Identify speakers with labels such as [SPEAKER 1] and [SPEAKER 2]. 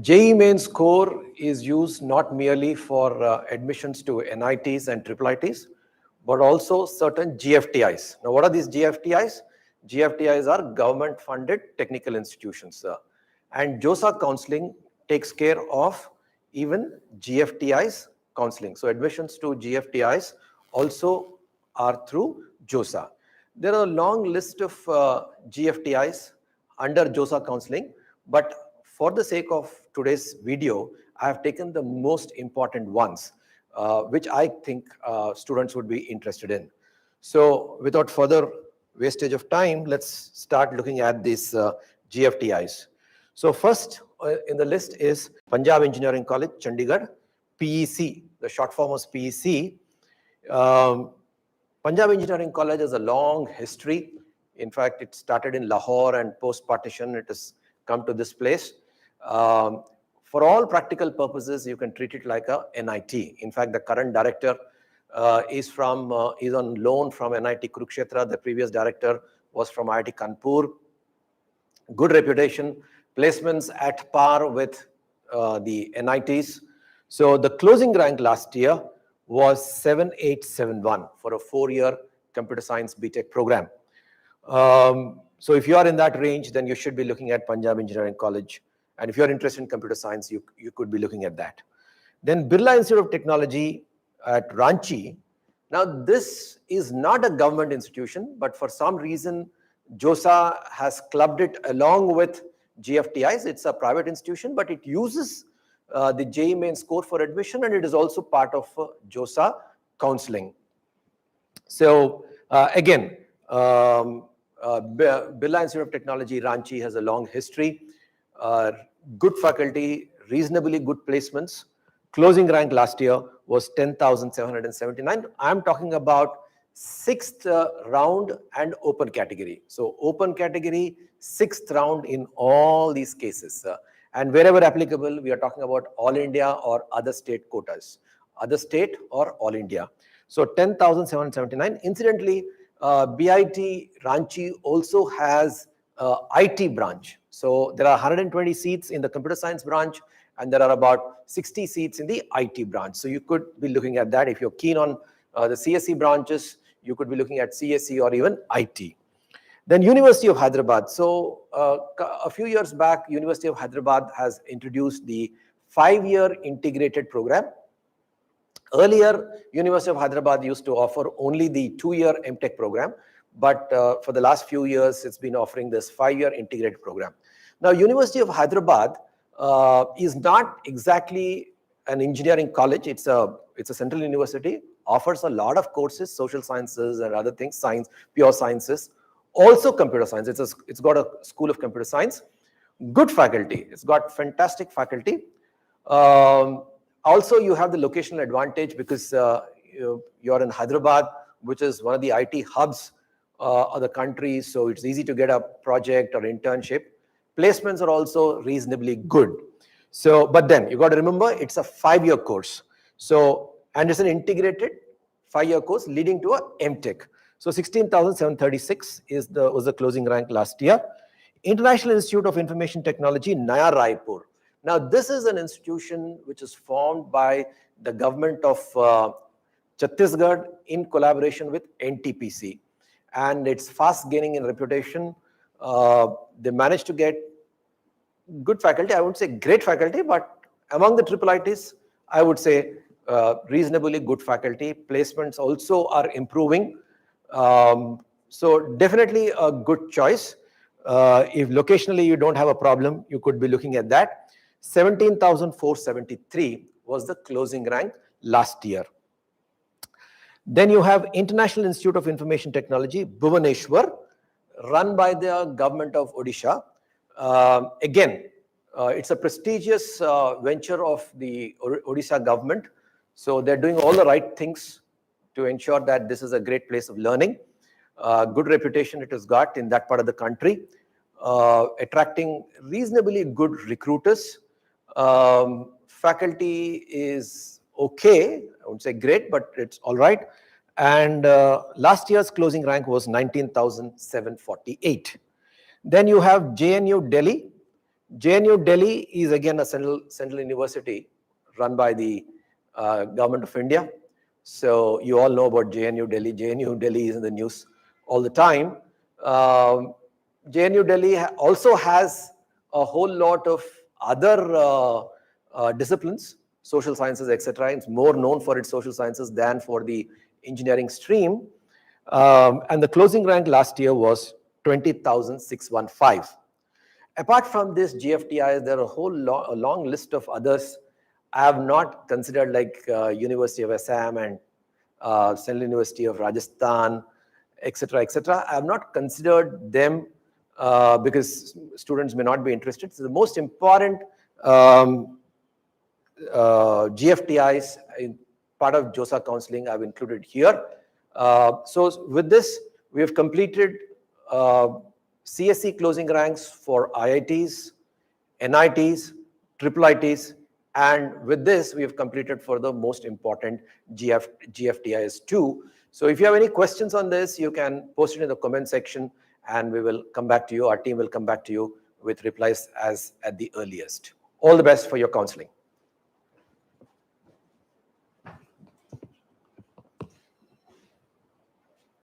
[SPEAKER 1] JEE Main score is used not merely for admissions to NITs and IIITs, but also certain GFTIs. Now, what are these GFTIs? GFTIs are government-funded technical institutions. And JOSA counseling takes care of even GFTIs counseling. So, admissions to GFTIs also are through JOSA. There are a long list of GFTIs under JOSA counseling, but for the sake of today's video, I have taken the most important ones, which I think students would be interested in. So without further wastage of time, let's start looking at these GFTIs. So first in the list is Punjab Engineering College, Chandigarh, PEC, the short form is PEC. Punjab Engineering College has a long history. In fact, it started in Lahore and post-partition, it has come to this place. For all practical purposes, you can treat it like a NIT. In fact, the current director is on loan from NIT Kurukshetra. The previous director was from IIT Kanpur. Good reputation, placements at par with the NITs. So the closing rank last year was 7871 for a 4-year computer science BTech program. So if you are in that range, then you should be looking at Punjab Engineering College. And if you're interested in computer science, you could be looking at that. Then Birla Institute of Technology at Ranchi. Now, this is not a government institution, but for some reason, JOSA has clubbed it along with GFTIs. It's a private institution, but it uses the JEE Main score for admission, and it is also part of JOSA counseling. So again, Birla Institute of Technology, Ranchi has a long history. Good faculty, reasonably good placements. Closing rank last year was 10,779. I'm talking about 6th round and open category. So open category, 6th round in all these cases. And wherever applicable, we are talking about all India or other state quotas. Other state or all India. So 10,779. Incidentally, BIT Ranchi also has IT branch. So there are 120 seats in the computer science branch, and there are about 60 seats in the IT branch. So you could be looking at that. If you're keen on the CSE branches, you could be looking at CSE or even IT. Then University of Hyderabad. So a few years back, University of Hyderabad has introduced the 5-year integrated program. Earlier, University of Hyderabad used to offer only the 2-year MTech program, but for the last few years, it's been offering this 5-year integrated program. Now, University of Hyderabad is not exactly an engineering college. It's a central university, offers a lot of courses, social sciences and other things, science, pure sciences, also computer science. It's got a school of computer science, good faculty. It's got fantastic faculty. Also, you have the locational advantage because you're in Hyderabad, which is one of the IT hubs of the country. So it's easy to get a project or internship. Placements are also reasonably good. So, but then you got to remember, it's a 5-year course. So, and it's an integrated 5-year course leading to a MTech. So 16,736 was the closing rank last year. International Institute of Information Technology, Naya Raipur. Now, this is an institution which is formed by the government of Chhattisgarh in collaboration with NTPC. And it's fast gaining in reputation. They managed to get good faculty. I wouldn't say great faculty, but among the IIITs, I would say reasonably good faculty. Placements also are improving. So definitely a good choice. If locationally you don't have a problem, you could be looking at that. 17,473 was the closing rank last year. Then you have International Institute of Information Technology, Bhubaneswar, run by the government of Odisha. Again, it's a prestigious venture of the Odisha government. So they're doing all the right things to ensure that this is a great place of learning. Good reputation it has got in that part of the country, attracting reasonably good recruiters. Faculty is okay, I wouldn't say great, but it's all right. And last year's closing rank was 19,748. Then you have JNU Delhi. JNU Delhi is again a central university run by the government of India. So you all know about JNU Delhi. JNU Delhi is in the news all the time. JNU Delhi also has a whole lot of other disciplines, social sciences, etc. It's more known for its social sciences than for the engineering stream. And the closing rank last year was 20,615. Apart from this GFTIs, there are a long list of others I have not considered, like University of Assam and Central University of Rajasthan, etc., etc. I have not considered them because students may not be interested. So the most important GFTIs in part of JOSA counseling I've included here. So with this, we have completed CSE closing ranks for IITs, NITs, IIITs, and with this, we have completed for the most important GFTIs too. So if you have any questions on this, you can post it in the comment section and we will come back to you. Our team will come back to you with replies as at the earliest. All the best for your counseling.